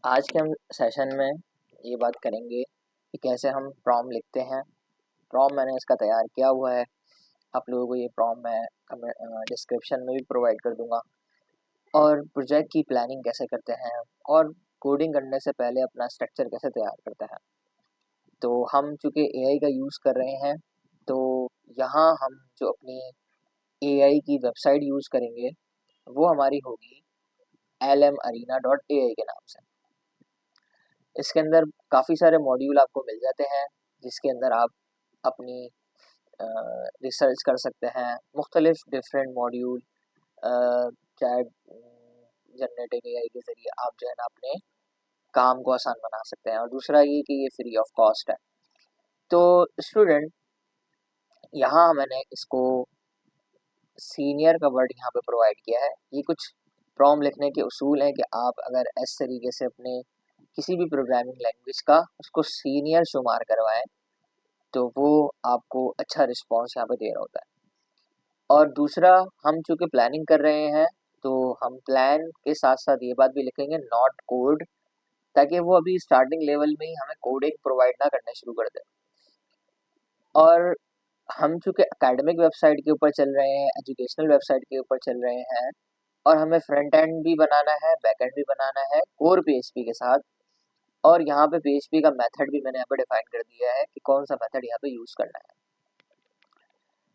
आज के हम सेशन में ये बात करेंगे कि कैसे हम प्रॉम लिखते हैं। प्रॉम मैंने इसका तैयार किया हुआ है। आप लोगों को ये प्रॉम मैं डिस्क्रिप्शन में भी प्रोवाइड कर दूंगा। और प्रोजेक्ट की प्लानिंग कैसे करते हैं और कोडिंग करने से पहले अपना स्ट्रक्चर कैसे तैयार करते हैं। तो हम चूँकि एआई का यूज़ कर रहे हैं, तो यहाँ हम जो अपनी एआई की वेबसाइट यूज़ करेंगे वो हमारी होगी lmarena.ai के नाम से। इसके अंदर काफ़ी सारे मॉड्यूल आपको मिल जाते हैं, जिसके अंदर आप अपनी रिसर्च कर सकते हैं। मुख्तलिफ different module chat generative AI के ज़रिए आप जो है ना अपने काम को आसान बना सकते हैं। और दूसरा ये कि ये फ्री ऑफ कॉस्ट है। तो स्टूडेंट, यहाँ मैंने इसको सीनियर का वर्ड यहाँ पे प्रोवाइड किया है। ये कुछ प्रॉम लिखने के उसूल हैं कि आप अगर इस तरीके से अपने किसी भी प्रोग्रामिंग लैंग्वेज का उसको सीनियर शुमार करवाएं, तो वो आपको अच्छा रिस्पॉन्स यहाँ पे दे रहा होता है। और दूसरा, हम चूँकि प्लानिंग कर रहे हैं, तो हम प्लान के साथ-साथ ये बात भी लिखेंगे नॉट कोड, ताकि वो अभी स्टार्टिंग लेवल में ही हमें कोडिंग प्रोवाइड ना करना शुरू कर दें। और हम चूँकि एकेडमिक वेबसाइट के ऊपर चल रहे हैं, एजुकेशनल वेबसाइट के ऊपर चल रहे हैं, और हमें फ्रंट एंड भी बनाना है, बैक एंड भी बनाना है कोर पीएचपी के साथ। और यहाँ पे पीएचपी का मेथड भी मैंने यहाँ पे डिफाइन कर दिया है कि कौन सा मेथड यहाँ पे यूज़ करना है।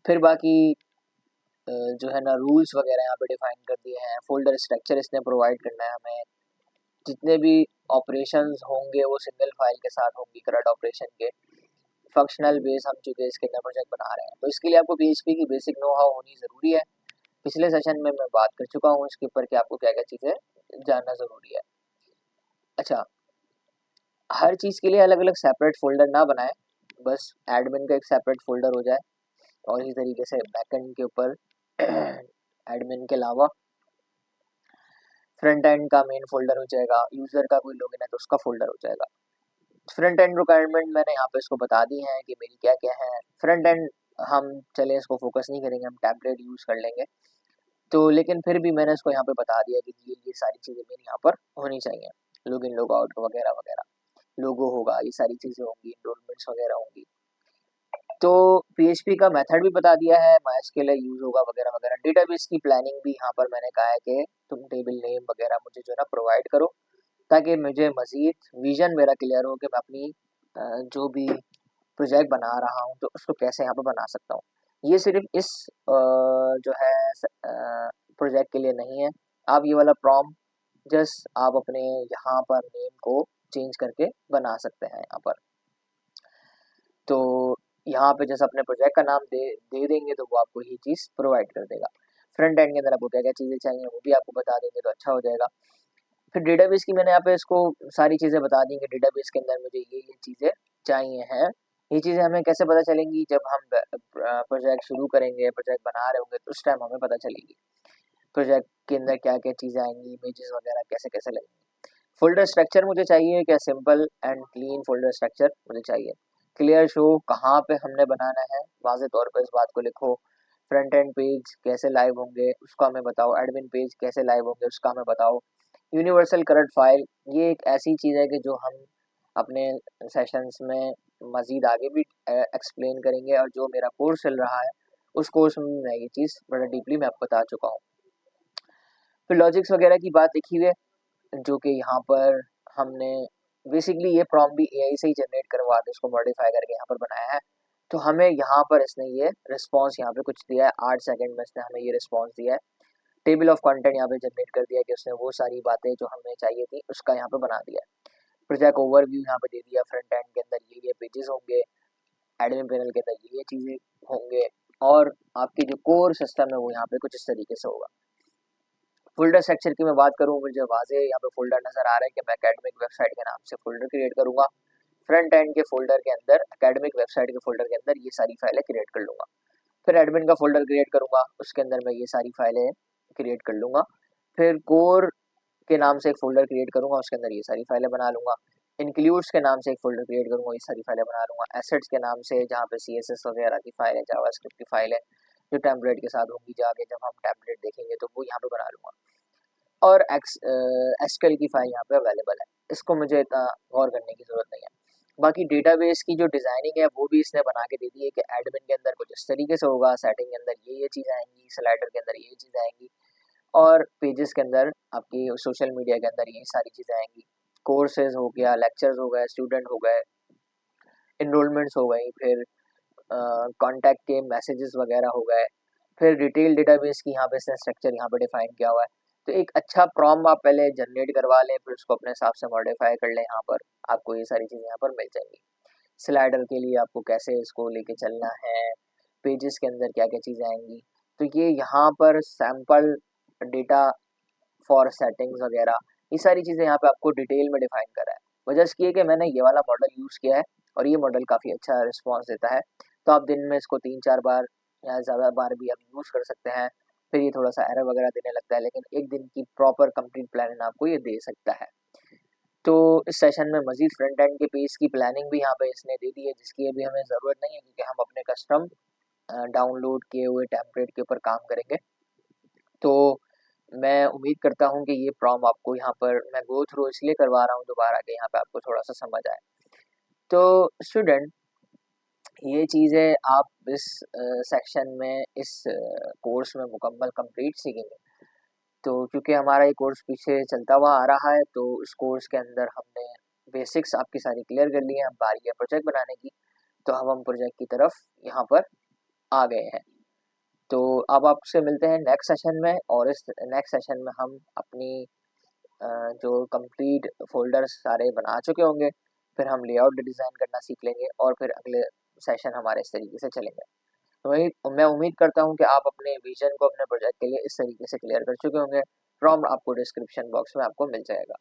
फिर बाकी जो है ना रूल्स वगैरह यहाँ पे डिफाइन कर दिए हैं। फोल्डर स्ट्रक्चर इसने प्रोवाइड करना है हमें। जितने भी ऑपरेशंस होंगे वो सिंगल फाइल के साथ होंगी, करंट ऑपरेशन के फंक्शनल बेस हम चुके इसके अंदर प्रोजेक्ट बना रहे हैं। तो इसके लिए आपको पीएचपी की बेसिक नो हाउ होनी ज़रूरी है। पिछले सेशन में मैं बात कर चुका हूँ इसके ऊपर कि आपको क्या क्या चीज़ें जानना ज़रूरी है। अच्छा, हर चीज़ के लिए अलग अलग सेपरेट फोल्डर ना बनाएं, बस एडमिन का एक सेपरेट फोल्डर हो जाए। और इसी तरीके से बैकएंड के ऊपर एडमिन के अलावा फ्रंट एंड का मेन फोल्डर हो जाएगा। यूज़र का कोई लॉगिन है तो उसका फोल्डर हो जाएगा। फ्रंट एंड रिक्वायरमेंट मैंने यहाँ पे इसको बता दी है कि मेरी क्या क्या है। फ्रंट एंड हम चले इसको फोकस नहीं करेंगे, हम टैबलेट यूज़ कर लेंगे। तो लेकिन फिर भी मैंने इसको यहाँ पे बता दिया कि ये सारी चीज़ें मेरी यहाँ पर होनी चाहिए। लॉगिन लॉग आउट वगैरह वगैरह, लोगो होगा, ये सारी चीज़ें होंगी, इनरोलमेंट्स वगैरह होंगी। तो पीएचपी का मेथड भी बता दिया है, माइस्क्ल यूज होगा वगैरह वगैरह। डेटाबेस की प्लानिंग भी यहाँ पर मैंने कहा है कि तुम टेबल नेम वगैरह मुझे जो है ना प्रोवाइड करो, ताकि मुझे मजीद विजन मेरा क्लियर हो कि मैं अपनी जो भी प्रोजेक्ट बना रहा हूँ तो उसको कैसे यहाँ पर बना सकता हूँ। ये सिर्फ इस जो है प्रोजेक्ट के लिए नहीं है। आप ये वाला प्रॉम्प्ट जस्ट आप अपने यहाँ पर नेम को चेंज करके बना सकते हैं यहाँ पर। तो यहाँ पे जैसे अपने प्रोजेक्ट का नाम दे देंगे तो वो आपको ये चीज़ प्रोवाइड कर देगा। फ्रंट एंड के अंदर आपको क्या क्या चीज़ें चाहिए वो भी आपको बता देंगे तो अच्छा हो जाएगा। फिर डेटाबेस की मैंने यहाँ पे इसको सारी चीज़ें बता दी कि डेटाबेस के अंदर मुझे ये चीज़ें चाहिए हैं। ये चीज़ें हमें कैसे पता चलेंगी, जब हम प्रोजेक्ट शुरू करेंगे, प्रोजेक्ट बना रहे होंगे तो उस टाइम हमें पता चलेगी प्रोजेक्ट के अंदर क्या क्या चीज़ें आएंगी, इमेजेस वगैरह कैसे कैसे लगेंगी। फोल्डर स्ट्रक्चर मुझे चाहिए क्या, simple and clean folder structure मुझे चाहिए। क्लियर शो कहाँ पे हमने बनाना है, वाज़ेह तौर पे इस बात को लिखो। फ्रंट एंड पेज कैसे लाइव होंगे उसका हमें बताओ, एडमिन पेज कैसे लाइव होंगे उसका हमें बताओ। यूनिवर्सल करंट फाइल, ये एक ऐसी चीज़ है कि जो हम अपने सेशंस में मज़ीद आगे भी एक्सप्लेन करेंगे, और जो मेरा कोर्स चल रहा है उस कोर्स में मैं ये चीज़ बड़ा डीपली मैं आपको बता चुका हूँ। फिर लॉजिक्स वगैरह की बात देखी हुई है, जो कि यहाँ पर हमने बेसिकली ये प्रॉम्प्ट भी एआई से ही जनरेट करवा के उसको मॉडिफाई करके यहाँ पर बनाया है। तो हमें यहाँ पर इसने ये रिस्पॉन्स यहाँ पे कुछ दिया है, 8 सेकंड में इसने हमें ये रिस्पॉन्स दिया है। टेबल ऑफ कंटेंट यहाँ पे जनरेट कर दिया कि उसने वो सारी बातें जो हमें चाहिए थी उसका यहाँ पे बना दिया है। प्रोजेक्ट ओवरव्यू यहाँ पे दे दिया, फ्रंट एंड के अंदर ये पेजेस होंगे, एडमिन पैनल के अंदर ये चीज़ें होंगे, और आपकी जो कोर सिस्टम है वो यहाँ पे कुछ इस तरीके से होगा। फोल्डर स्ट्रक्चर की मैं बात करूँ, मुझे वाज़ेह यहाँ पे फोल्डर नज़र आ रहा है कि मैं एकेडमिक वेबसाइट के नाम से फोल्डर क्रिएट करूँगा। फ्रंट एंड के फोल्डर के अंदर, एकेडमिक वेबसाइट के फोल्डर के अंदर ये सारी फाइलें क्रिएट कर लूँगा। फिर एडमिन का फोल्डर क्रिएट करूँगा, उसके अंदर मैं ये सारी फाइलें क्रिएट कर लूँगा। फिर कोर के नाम से एक फोल्डर क्रिएट करूँगा, उसके अंदर ये सारी फाइलें बना लूँगा। इंक्लूड्स के नाम से एक फोल्डर क्रिएट करूँगा, ये सारी फाइलें बना लूँगा। एसेट्स के नाम से जहाँ पे सीएसएस वगैरह की फाइल है, जावास्क्रिप्ट की फाइल है, जो टेम्पलेट के साथ होंगी, जाके जब हम टेम्पलेट देखेंगे तो वो यहाँ पे बना लूँगा। और एसक्यूएल की फाइल यहाँ पे अवेलेबल है। इसको मुझे इतना गौर करने की ज़रूरत नहीं है। बाकी डेटाबेस की जो डिज़ाइनिंग है वो भी इसने बना के दे दी है कि एडमिन के अंदर कुछ इस तरीके से होगा, सेटिंग के अंदर ये चीज़ें आएँगी, स्लाइडर के अंदर ये चीज़ें आएँगी और पेजेस के अंदर आपकी सोशल मीडिया के अंदर ये सारी चीज़ें आएँगी। कोर्सेज़ हो गया, लेक्चर्स हो गए, स्टूडेंट हो गए, एनरोलमेंट्स हो गई, फिर कॉन्टैक्ट के मैसेजेस वगैरह हो गए, फिर डिटेल डेटाबेस की यहाँ पे इसने स्ट्रक्चर यहाँ पे डिफाइन किया हुआ है। तो एक अच्छा प्रॉम्प्ट आप पहले जनरेट करवा लें, फिर उसको अपने हिसाब से मॉडिफाई कर लें, यहाँ पर आपको ये सारी चीज़ें यहाँ पर मिल जाएंगी। स्लाइडर के लिए आपको कैसे इसको लेके चलना है, पेजेस के अंदर क्या क्या चीज़ें आएंगी, तो ये यहाँ पर सैम्पल डेटा फॉर सेटिंग्स वगैरह ये सारी चीज़ें यहाँ पे आपको डिटेल में डिफाइन करा है। वजह इसकी है कि मैंने ये वाला मॉडल यूज़ किया है और ये मॉडल काफ़ी अच्छा रिस्पॉन्स देता है। तो आप दिन में इसको 3-4 बार या ज़्यादा बार भी आप यूज़ कर सकते हैं। फिर ये थोड़ा-सा एरर वगैरह देने लगता है, लेकिन 1 दिन की प्रॉपर कंप्लीट प्लानिंग आपको ये दे सकता है। तो इस सेशन में मज़ीद फ्रंट एंड के पेज की प्लानिंग भी यहाँ पे इसने दे दी है, जिसकी अभी हमें ज़रूरत नहीं है क्योंकि हम अपने कस्टम डाउनलोड किए हुए टेम्पलेट के ऊपर काम करेंगे। तो मैं उम्मीद करता हूँ कि ये प्रॉम्प्ट आपको यहाँ पर मैं गो थ्रू इसलिए करवा रहा हूँ दोबारा कि यहाँ पे आपको थोड़ा-सा समझ आए। तो स्टूडेंट ये चीज़ें आप इस सेक्शन में इस कोर्स में मुकम्मल कंप्लीट सीखेंगे। तो क्योंकि हमारा ये कोर्स पीछे चलता हुआ आ रहा है, तो इस कोर्स के अंदर हमने बेसिक्स आपकी सारी क्लियर कर ली है। अब बारी है प्रोजेक्ट बनाने की, तो अब हम प्रोजेक्ट की तरफ यहाँ पर आ गए हैं। तो अब आपसे मिलते हैं नेक्स्ट सेशन में और इस नेक्स्ट सेशन में हम अपनी जो कंप्लीट फ़ोल्डर्स सारे बना चुके होंगे, फिर हम लेआउट डिज़ाइन करना सीख लेंगे और फिर अगले सेशन हमारे इस तरीके से चलेंगे। तो मैं उम्मीद करता हूँ कि आप अपने विज़न को अपने प्रोजेक्ट के लिए इस तरीके से क्लियर कर चुके होंगे। प्रॉम्प्ट आपको डिस्क्रिप्शन बॉक्स में आपको मिल जाएगा।